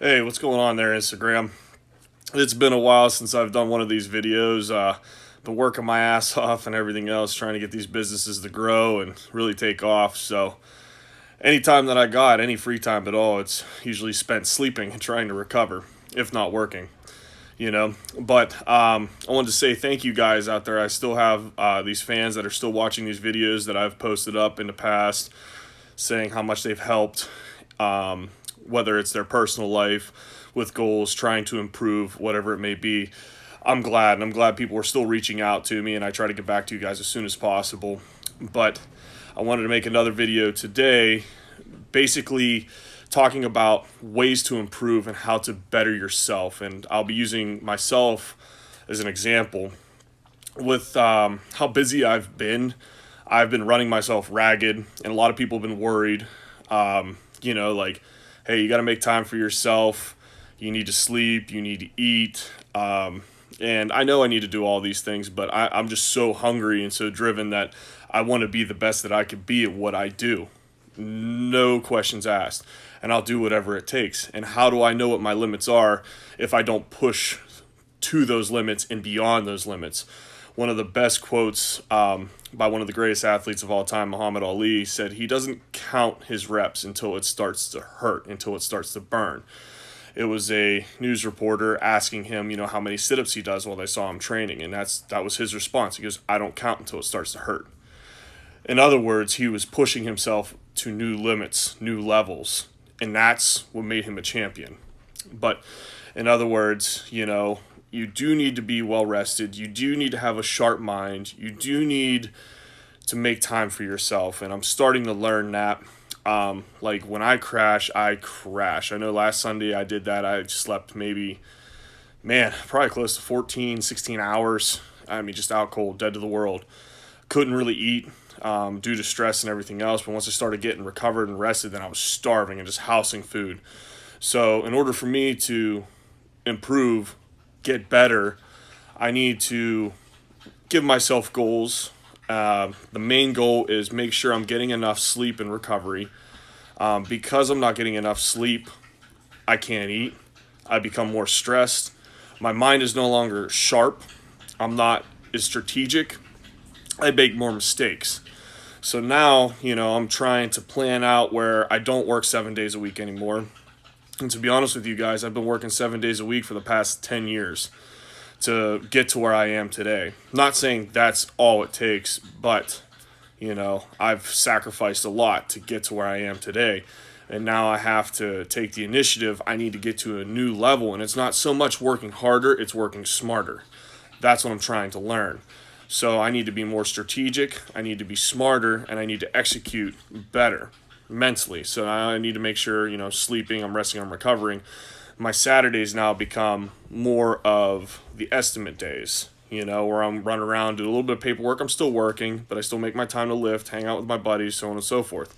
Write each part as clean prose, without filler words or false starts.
Hey, what's going on there, Instagram? It's been a while since I've done one of these videos. Been working my ass off and everything else, trying to get these businesses to grow and really take off. So, anytime that I got any free time at all, it's usually spent sleeping and trying to recover, if not working. But I wanted to say thank you guys out there. I still have these fans that are still watching these videos that I've posted up in the past, saying how much they've helped, whether it's their personal life with goals, trying to improve, whatever it may be. I'm glad people are still reaching out to me, and I try to get back to you guys as soon as possible. But I wanted to make another video today, basically talking about ways to improve and how to better yourself. And I'll be using myself as an example with how busy I've been. I've been running myself ragged, and a lot of people have been worried. Like, hey, you got to make time for yourself. You need to sleep. You need to eat. And I know I need to do all these things, but I'm just so hungry and so driven that I want to be the best that I could be at what I do. No questions asked. And I'll do whatever it takes. And how do I know what my limits are if I don't push to those limits and beyond those limits? One of the best quotes by one of the greatest athletes of all time, Muhammad Ali, said he doesn't count his reps until it starts to hurt, until it starts to burn. It was a news reporter asking him, how many sit-ups he does while they saw him training, and that was his response. He goes, "I don't count until it starts to hurt." In other words, he was pushing himself to new limits, new levels, and that's what made him a champion. But in other words, you do need to be well rested. You do need to have a sharp mind. You do need to make time for yourself. And I'm starting to learn that. Like when I crash, I crash. I know last Sunday I did that. I slept maybe, probably close to 14, 16 hours. I mean, just out cold, dead to the world. Couldn't really eat due to stress and everything else. But once I started getting recovered and rested, then I was starving and just housing food. So in order for me to improve, get better, I need to give myself goals. The main goal is make sure I'm getting enough sleep and recovery. Because I'm not getting enough sleep, I can't eat. I become more stressed. My mind is no longer sharp. I'm not as strategic. I make more mistakes. So now, I'm trying to plan out where I don't work 7 days a week anymore. And to be honest with you guys, I've been working 7 days a week for the past 10 years to get to where I am today. Not saying that's all it takes, but, I've sacrificed a lot to get to where I am today. And now I have to take the initiative. I need to get to a new level. And it's not so much working harder, it's working smarter. That's what I'm trying to learn. So I need to be more strategic, I need to be smarter, and I need to execute better mentally. So I need to make sure, sleeping, I'm resting, I'm recovering. My Saturdays now become more of the estimate days, where I'm running around, do a little bit of paperwork. I'm still working, but I still make my time to lift, hang out with my buddies, so on and so forth.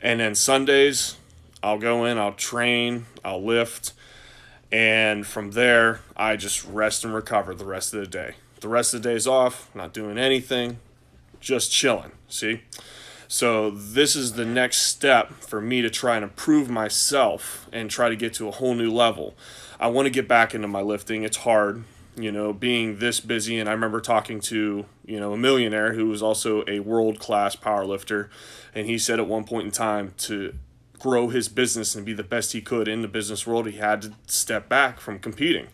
And then Sundays, I'll go in, I'll train, I'll lift, and from there, I just rest and recover the rest of the day. The rest of the day's off, not doing anything, just chilling, see? So this is the next step for me to try and improve myself and try to get to a whole new level. I want to get back into my lifting. It's hard, being this busy. And I remember talking to, a millionaire who was also a world-class power lifter. And he said at one point in time to grow his business and be the best he could in the business world, he had to step back from competing.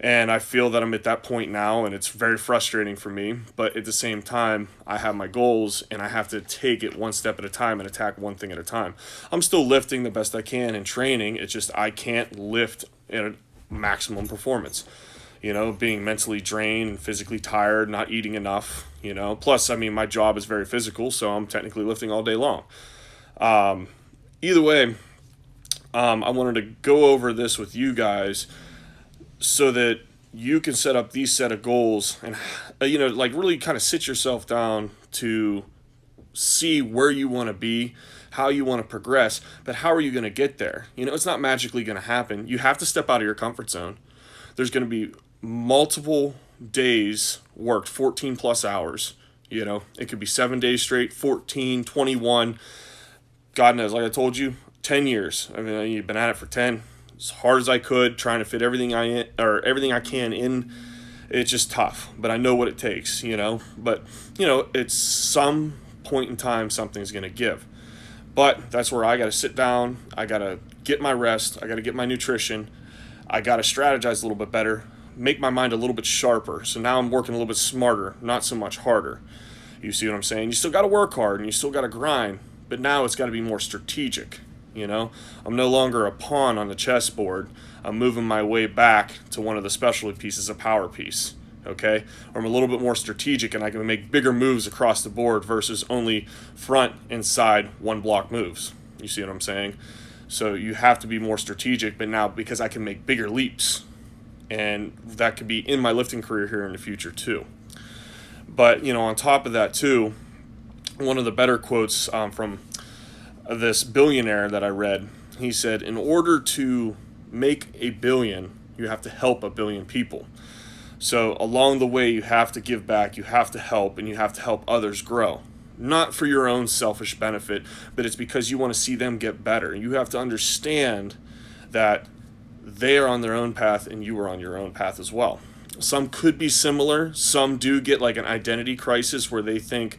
And I feel that I'm at that point now, and it's very frustrating for me. But at the same time, I have my goals, and I have to take it one step at a time and attack one thing at a time. I'm still lifting the best I can in training. It's just I can't lift at a maximum performance. Being mentally drained and physically tired, not eating enough. Plus, my job is very physical, so I'm technically lifting all day long. Either way, I wanted to go over this with you guys so that you can set up these set of goals and really kind of sit yourself down to see where you want to be, how you want to progress, but how are you going to get there? It's not magically going to happen. You have to step out of your comfort zone. There's going to be multiple days worked, 14 plus hours. It could be 7 days straight, 14, 21. God knows, like I told you, 10 years. You've been at it for 10. as hard as I could, trying to fit everything everything I can in. It's just tough, but I know what it takes, But, it's some point in time something's going to give. But that's where I got to sit down. I got to get my rest. I got to get my nutrition. I got to strategize a little bit better, make my mind a little bit sharper. So now I'm working a little bit smarter, not so much harder. You see what I'm saying? You still got to work hard and you still got to grind, but now it's got to be more strategic. I'm no longer a pawn on the chessboard. I'm moving my way back to one of the specialty pieces, a power piece. Okay, or I'm a little bit more strategic and I can make bigger moves across the board versus only front and side one block moves. You see what I'm saying? So you have to be more strategic, but now because I can make bigger leaps, and that could be in my lifting career here in the future too. But on top of that too, one of the better quotes from this billionaire that I read, he said, in order to make a billion, you have to help a billion people. So along the way, you have to give back, you have to help, and you have to help others grow. Not for your own selfish benefit, but it's because you want to see them get better. You have to understand that they are on their own path and you are on your own path as well. Some could be similar. Some do get like an identity crisis where they think,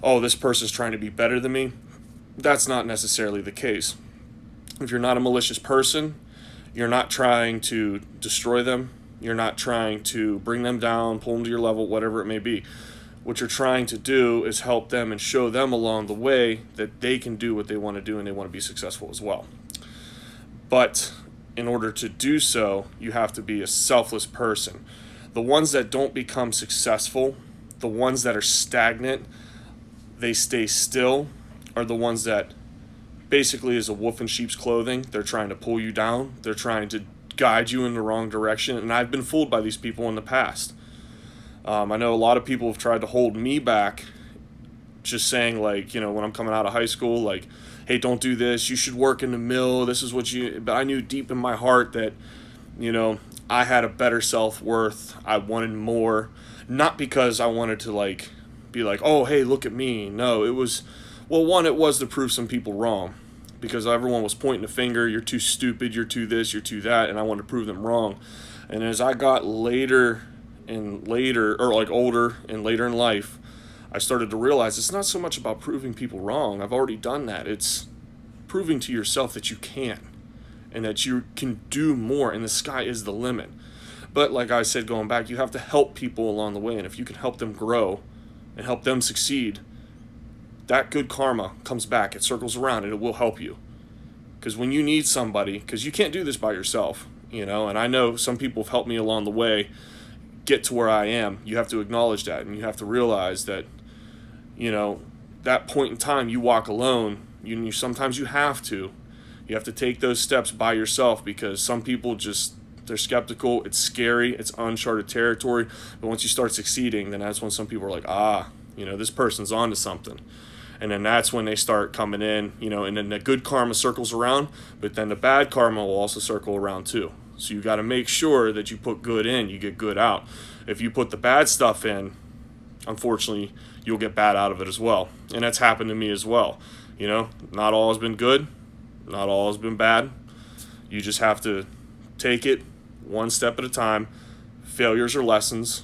oh, this person's trying to be better than me. That's not necessarily the case. If you're not a malicious person, you're not trying to destroy them. You're not trying to bring them down, pull them to your level, whatever it may be. What you're trying to do is help them and show them along the way that they can do what they want to do and they want to be successful as well. But in order to do so, you have to be a selfless person. The ones that don't become successful, the ones that are stagnant, they stay still, are the ones that basically is a wolf in sheep's clothing. They're trying to pull you down. They're trying to guide you in the wrong direction. And I've been fooled by these people in the past. I know a lot of people have tried to hold me back, just saying like, when I'm coming out of high school, like, hey, don't do this. You should work in the mill. This is what but I knew deep in my heart that, I had a better self-worth. I wanted more, not because I wanted to be like, oh, hey, look at me. No, it was, it was to prove some people wrong. Because everyone was pointing a finger, you're too stupid, you're too this, you're too that, and I wanted to prove them wrong. And as I got older and later in life, I started to realize it's not so much about proving people wrong. I've already done that. It's proving to yourself that you can and that you can do more, and the sky is the limit. But like I said, going back, you have to help people along the way, and if you can help them grow and help them succeed, that good karma comes back, it circles around, and it will help you. Because when you need somebody, because you can't do this by yourself, and I know some people have helped me along the way get to where I am. You have to acknowledge that, and you have to realize that, that point in time you walk alone, sometimes you have to take those steps by yourself, because some people they're skeptical, it's scary, it's uncharted territory, but once you start succeeding, then that's when some people are like, this person's onto something. And then that's when they start coming in, and then the good karma circles around, but then the bad karma will also circle around too. So you got to make sure that you put good in, you get good out. If you put the bad stuff in, unfortunately, you'll get bad out of it as well. And that's happened to me as well. Not all has been good, not all has been bad. You just have to take it one step at a time. Failures are lessons.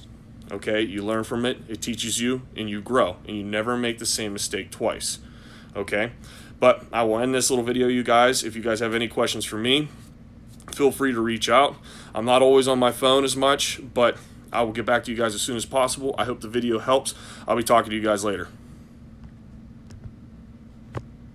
Okay, you learn from it, it teaches you, and you grow, and you never make the same mistake twice. Okay, but I will end this little video, you guys. If you guys have any questions for me, feel free to reach out. I'm not always on my phone as much, but I will get back to you guys as soon as possible. I hope the video helps. I'll be talking to you guys later.